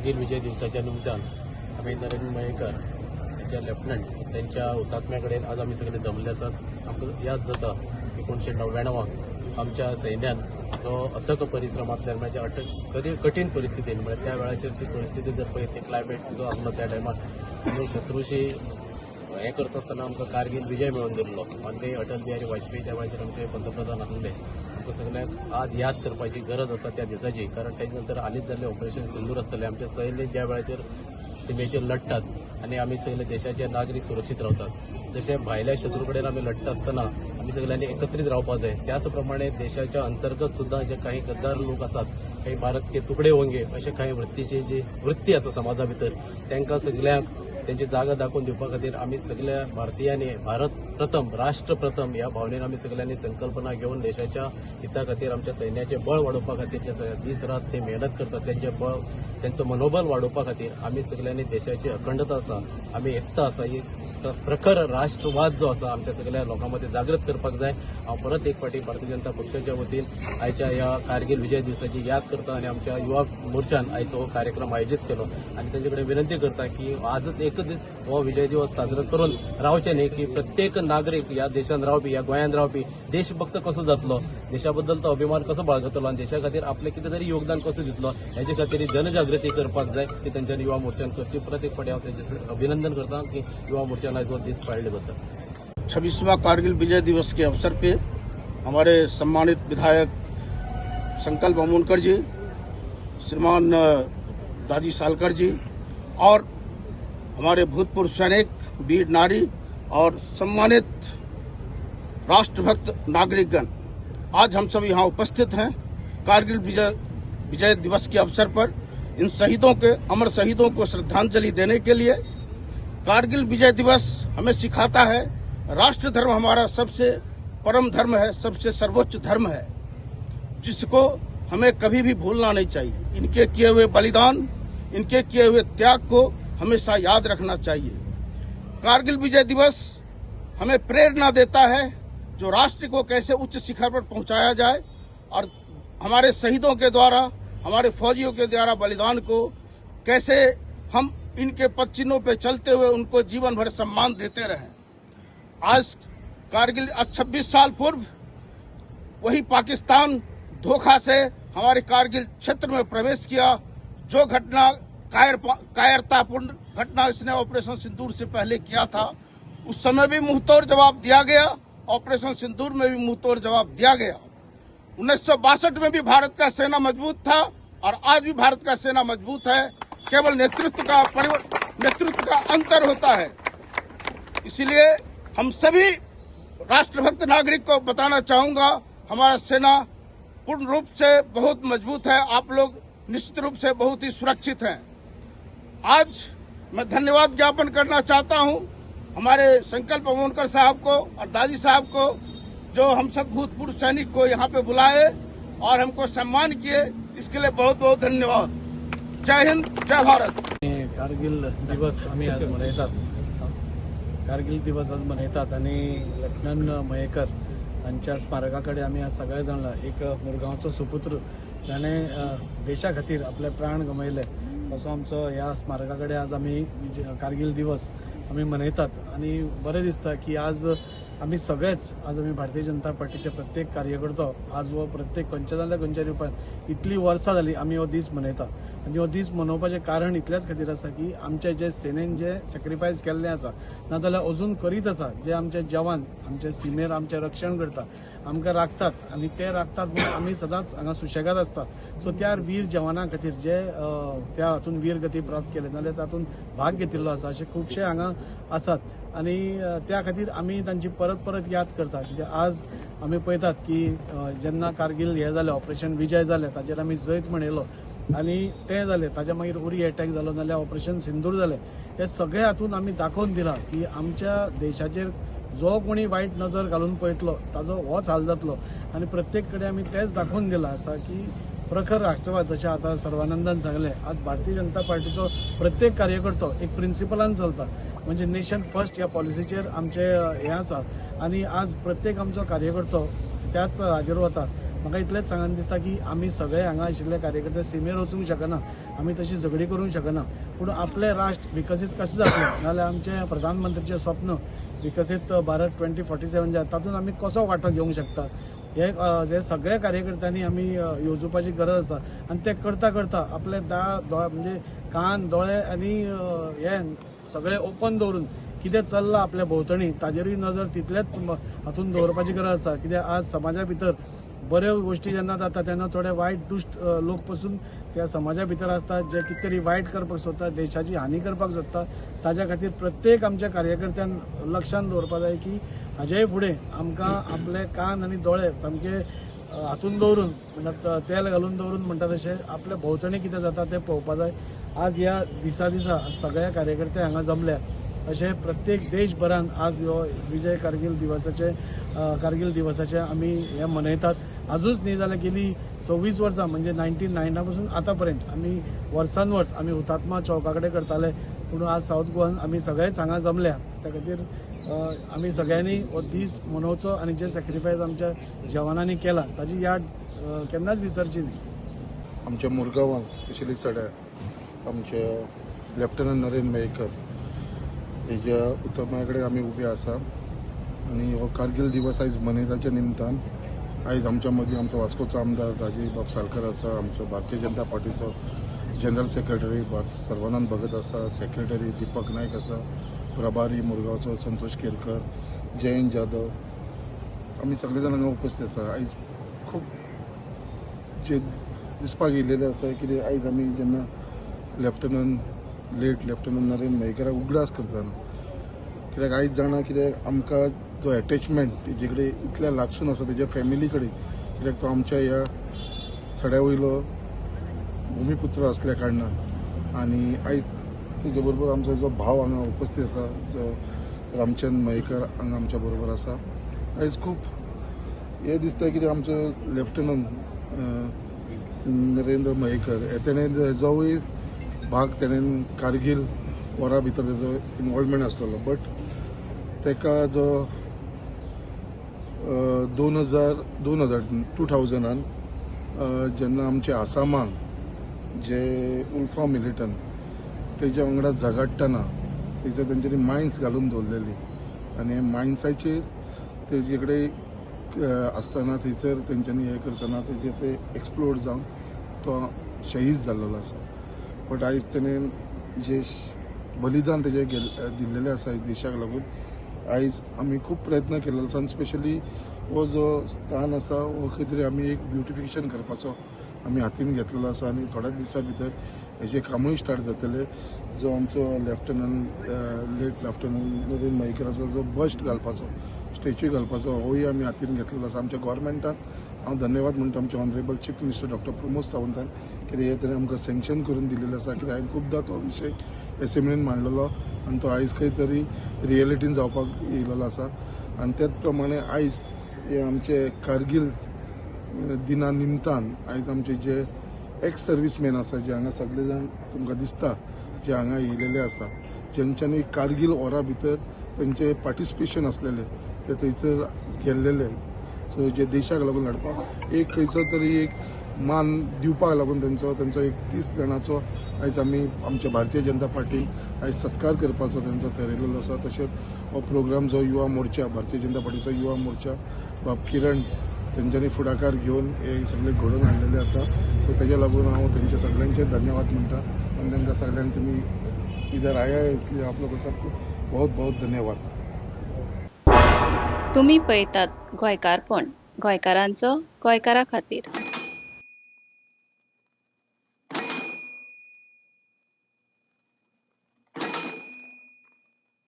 कारगिल विजय दिवसाच्या निमित्तान आम्ही नरेंद्र मयेकर त्यांच्या लेफ्टनंट त्यांच्या हुतात्म्याकडे आज आम्ही सगळे जमले आसात। आमकां याद जाता 1999 आमच्या सैन्यान जो अथक परिश्रमांतल्यान म्हणजे कठीण परिस्थितीन म्हणजे त्या वेळाचेर ती परिस्थिती जर पळयत ते क्लायमेट जो आसलो त्या टायमार आमी शत्रूशी हे करता आसतना आमकां कारगिल विजय मेळून दिल्लो आनी ते अटल बिहारी वाजपेयी त्या वेळाचेर आमचे पंतप्रधान आसले। आमकां सगळ्यांक आज याद करपाची गरज आसा त्या दिसाची, कारण तेजे नंतर हालींच जाल्लें ऑपरेशन सिंदूर आसतलें। आमचे सैन्य ज्या वेळाचेर सीमेचेर लढटात आनी आमी सगळे देशाचे नागरीक सुरक्षीत रावतात, जशे भायल्या शत्रू कडेन आमी लढटा आसतना आमी सगळ्यांनी एकत्रीत रावपाक जाय। त्याच प्रमाणे देशाच्या अंतर्गत सुद्धा जे काही गद्दार लोक आसात, काही भारत के तुकडे होंगे अशे काही वृत्तीची जी वृत्ती आसा समाजा भितर, तांकां सगळ्यांक त्यांची जागा दाखवून दिवपा खातीर आमी सगळ्या भारतीयांनी भारत प्रथम राष्ट्र प्रथम ह्या भावनेन आमी सगळ्यांनी संकल्पना घेऊन देशाच्या हिता खातीर आमच्या सैन्याचे बळ वाडोवपा खातीर जे दीस रात ते मेहनत करतात त्यांचे बळ त्यांचं मनोबल वाडोवपा खातीर आमी सगळ्यांनी देशाची अखंडता आसा, आमी एकता आसा, ही प्रखर राष्ट्रवाद जो आसा आमच्या सगळ्या लोकांमध्ये जागृत करपाक जाय। हांव परत एक फावटी भारतीय जनता पक्षाच्या वतीन आयच्या ह्या कारगिल विजय दिसाची याद करता आनी आमच्या युवा मोर्चान आयचो हो कार्यक्रम आयोजीत केलो आनी तांचे कडेन विनंती करता की आजच एक दीस हो विजय दिवस साजरो करून रावचे न्ही, की प्रत्येक नागरीक ह्या देशान रावपी ह्या गोंयांत रावपी देशभक्त कसो जातलो, देशा बद्दल तो अभिमान कसो बाळगतलो आनी देशा खातीर आपलें कितें तरी योगदान कसो दितलो हेचे खातीर जनजागृती करपाक जाय ती तांच्यानी युवा मोर्चान करची। परत एक फावटी हांव तांचे अभिनंदन करता की युवा मोर्चान आज वो दिस पाळले बद्दल। 26वां कारगिल विजय दिवस के अवसर पे हमारे सम्मानित विधायक संकल्प अमोनकर जी, श्रीमान दाजी सालकर जी और हमारे भूतपूर्व सैनिक, वीर नारी और सम्मानित राष्ट्रभक्त नागरिकगण, आज हम सब यहाँ उपस्थित हैं कारगिल विजय दिवस के अवसर पर इन शहीदों के अमर शहीदों को श्रद्धांजलि देने के लिए। कारगिल विजय दिवस हमें सिखाता है राष्ट्र धर्म हमारा सबसे परम धर्म है, सबसे सर्वोच्च धर्म है, जिसको हमें कभी भी भूलना नहीं चाहिए। इनके किए हुए बलिदान, इनके किए हुए त्याग को हमेशा याद रखना चाहिए। कारगिल विजय दिवस हमें प्रेरणा देता है जो राष्ट्र को कैसे उच्च शिखर पर पहुंचाया जाए और हमारे शहीदों के द्वारा, हमारे फौजियों के द्वारा बलिदान को कैसे हम इनके पद चिन्हों पे चलते हुए उनको जीवन भर सम्मान देते रहें। आज कारगिल 26 साल पूर्व वही पाकिस्तान धोखा से हमारे कारगिल क्षेत्र में प्रवेश किया, जो घटना कायरतापूर्ण घटना इसने ऑपरेशन सिंदूर से पहले किया था, उस समय भी मुंहतोड़ जवाब दिया गया, ऑपरेशन सिंदूर में भी मुंहतोड़ जवाब दिया गया। 1962 में भी भारत का सेना मजबूत था और आज भी भारत का सेना मजबूत है, केवल नेतृत्व का अंतर होता है। इसलिए हम सभी राष्ट्रभक्त नागरिक को बताना चाहूंगा, हमारा सेना पूर्ण रूप से बहुत मजबूत है, आप लोग निश्चित रूप से बहुत ही सुरक्षित हैं। आज मैं धन्यवाद ज्ञापन करना चाहता हूं हमारे संकल्प अमोनकर साहब को और दादी साहब को, जो हम सब भूतपूर्व सैनिक को यहाँ पे बुलाए और हमको सम्मान किए, इसके लिए बहुत बहुत धन्यवाद। जय हिंद, जय भारत। कारगिल दिवस आम्ही आज मनयतात, कारगिल दिवस आज मनयतात आणि लेफ्टनंट मयेकर यांच्या स्मारकाकडे आम्ही आज सगळे जाणला। एक मुरगांवचो सुपुत्र ज्याने देशा खातीर आपले प्राण गमयले, असो आमचो ह्या स्मारकाकडे आज आम्ही कारगिल दिवस आम्ही मनयतात आणि बरें दिसता की आज आम्ही सगळेच आज आम्ही भारतीय जनता पार्टीचे प्रत्येक कार्यकर्तो आज व प्रत्येक खंयच्या जाल्यार खंयच्या रुपान इतली वर्सां जाली आम्ही हो दीस मनयता आनी हो दीस मनोवपाचें कारण इतल्याच खातीर आसा की आमचे जे सेनेन जे सॅक्रिफायस केल्लें आसा नाजाल्यार अजून करीत आसा, जे आमचे जवान आमचे सीमेर आमचें रक्षण करता, आमकां राखतात आनी ते राखतात म्हणून आमी सदांच हांगा सुशेगाद आसता। सो त्या वीर जवानां खातीर जे त्या हातून वीरगती प्राप्त केले नाजाल्यार तातूंत भाग घेतिल्लो आसा अशे खुबशे हांगा आसात आनी त्या खातीर आमी तांची परत परत याद करता। कित्याक आज आमी पळयतात की जेन्ना कारगिल हें जालें, ऑपरेशन विजय जालें, ताचेर आमी जैत म्हणयलो आनी तें जालें, ताच्या मागीर उरी अटॅक जालो नाल्यार ऑपरेशन सिंदूर जालें, हे सगळे हातून आमी दाखोवन दिला की आमच्या देशाचेर जो कोणी वायट नजर घालून पळयतलो ताजो होच हाल जातलो आनी प्रत्येक कडेन आमी तेच दाखोवन दिला आसा की प्रखर राष्ट्रवाद, जशें आतां सर्वानंदान सांगलें, आज भारतीय जनता पार्टीचो प्रत्येक कार्यकर्तो एक प्रिंसिपलान चलता, म्हणजे नेशन फर्स्ट ह्या पॉलिसीचेर आमचे हें आसा आनी आज प्रत्येक आमचो कार्यकर्तो त्याच हाजेर वता म्हाका इतलेंच सांगन दिसता की आमी सगळे हांगा आशिल्ले कार्यकर्ते सीमेर वचूंक शकना, आमी तशी झगडी करूंक शकना, पूण आपले राष्ट्र विकसीत कशें जातलें नाल्यार आमचें प्रधानमंत्रीचें स्वप्न विकसीत भारत 2047 जे तातूंत आमी कसो वांटो घेवंक शकता हे सगळ्या कार्यकर्त्यांनी आमी येवजोवपाची गरज आसा आनी ते करता करता आपले म्हणजे कान दोळे आनी हे सगळे ओपन दवरून कितें चल्लां आपल्या भोंवतणी ताजेरूय नजर तितलेच हातून दवरपाची गरज आसा कित्याक आज समाजा भितर बऱ्यो गोश्टी जेन्ना जाता तेन्ना थोडे वायट दुश्ट लोक पासून त्या समाजा भितर आसतात जे कितें तरी वायट करपाक सोदतात देशाची हानी करपाक सोदतात ताज्या खातीर प्रत्येक आमच्या कार्यकर्त्यान लक्षांत दवरपाक जाय की हाजेय फुडें आमकां आपले कान आनी दोळे सामके हातून दवरून म्हणटात तेल घालून दवरून म्हणटा तशें आपल्या भोंवतणी कितें जाता तें पळोवपाक जाय. आज ह्या दिसा सगळ्या कार्यकर्ते हांगा जमल्या अशें प्रत्येक देशभरान आज ह्यो विजय कारगिल दिवसाचे आमी हे मनयतात. आजूच न्ही जाल्यार गेली 26 वर्सां म्हणजे 1999 पासून आतां पर्यंत आमी वर्सान वर्स आमी हुतात्मा चौका कडेन करताले, पूण आज साऊथ गोवान आमी सगळेच हांगा जमल्या त्या खातीर आमी सगळ्यांनी हो दीस मनोवचो आनी जे सॅक्रिफायस आमच्या जवानांनी केला ताची याद केन्नाच विसरची न्ही. आमच्या मुरगांवांत स्पेशली सड्या आमचे लेफ्टनंट नरेंद्र मयेकर हेज्या हुतात्म्या कडेन आमी उबे आसा आनी हो कारगिल दिवस आयज मनयताच्या निमतान आयज आमच्या मदीं आमचो वास्कोचो आमदार राजीव बाब सालकर आसा, आमचो भारतीय जनता पार्टीचो जनरल सेक्रेटरी सर्वानंद भगत आसा, सेक्रेटरी दीपक नायक आसा, प्रभारी मुरगांवचो संतोष केरकर, जयंत जाधव, आमी सगळे जाण हांगा उपस्थित आसा. आयज खूब जे दिसपाक येयलेलें आसा कितें आयज आमी जेन्ना लेट लेफ्टनंट नरेंद्र मयेकराक उगडास करतना कित्याक आयज जाणा कित्याक आमकां जो एटॅचमेंट तेजे कडेन इतल्या लागसून आसा तेज्या फॅमिली कडेन कित्याक तो आमच्या ह्या सड्या वयलो भुमिपुत्र असल्या कारणान आनी आयज तेजे बरोबर आमचो जो भाव हांगा उपस्थित आसा जो रामचंद्र मयेकर हांगा आमच्या बरोबर आसा. आयज खूब हे दिसता कितें आमचो लेफ्टनंट नरेंद्र मयेकर तेणें जोय भाग तेणें कारगिल वरा भितर तेजो इनवॉल्वमेंट आसलेलो बट तेका जो 2000 जेन्ना आमच्या आसामाक जे उल्फा मिलिटंट तेज्या वांगडा झगडटना तेजे तेंच्यांनी मायन्स घालून दवरलेली आनी मायन्साचेर तेजे कडेन आसतना थंयसर तेंच्यांनी हे करतना तेजे ते एक्सप्लोड जावन तो शहीद जाल्लो आसा. बट आयज तेणें जे बलिदान तेजे दिल्लेलें आसा देशाक लागून आयज आमी खूब प्रयत्न केलेलो आसा आनी स्पेशली हो जो स्थान आसा हो खंय तरी आमी एक ब्युटिफिकेशन करपाचो आमी हातीन घेतलेलो आसा आनी थोड्याच दिसा भितर हेजें कामूय स्टार्ट जातलें. जो आमचो लेट लेफ्टनंट नरेंद्र मयेकराचो जो बस्ट घालपाचो स्टॅच्यू घालपाचो होय आमी हातीन घेतलेलो आसा. आमच्या गोवोरमेंटाक हांव धन्यवाद म्हणटा आमच्या honourable chief minister doctor Pramod सावंतान कित्याक हे तेणें आमकां सँक्शन करून दिल्लेलें आसा कित्याक हांवें खुबदां तो विशय एसेंब्लीन मांडलेलो आनी तो आयज खंय तरी रियलिटीन जावपाक येयलेलो आसा. आनी त्याच प्रमाणे आयज हे आमचे कारगिल दिना निमतान आयज आमचे जे एक्स सर्वीसमॅन आसा जे हांगा सगळे जाण तुमकां दिसता जे हांगा येयलेले आसा जेंच्यांनी कारगिल वॉरा भितर तेंचे पार्टिसिपेशन आसलेले ते थंयसर गेल्लेले सो जे देशाक लागून लढपाक एक खंयचो तरी एक मान दिवपाक लागून तेंचो एक 30 जाणांचो आयज आमी आमच्या भारतीय जनता पार्टीक आयज सत्कार करपाचो तेंचो थारायलेलो आसा. तशेंच हो प्रोग्राम जो युवा मोर्चा भारतीय जनता पार्टीचो युवा मोर्चा बाब किरण तेंच्यांनी फुडाकार घेवन हे सगळे घडोवन हाडलेले आसा. सो तेज्या लागून हांव तेंचे सगळ्यांचे धन्यवाद म्हणटा आनी तांकां सगळ्यांक तुमी इधर आया इसलिए आप लोगों सबको बहुत बहुत धन्यवाद. तुम्ही पळयतात गोंयकारपण, गोंयकारांचो गोंयकारा खातीर.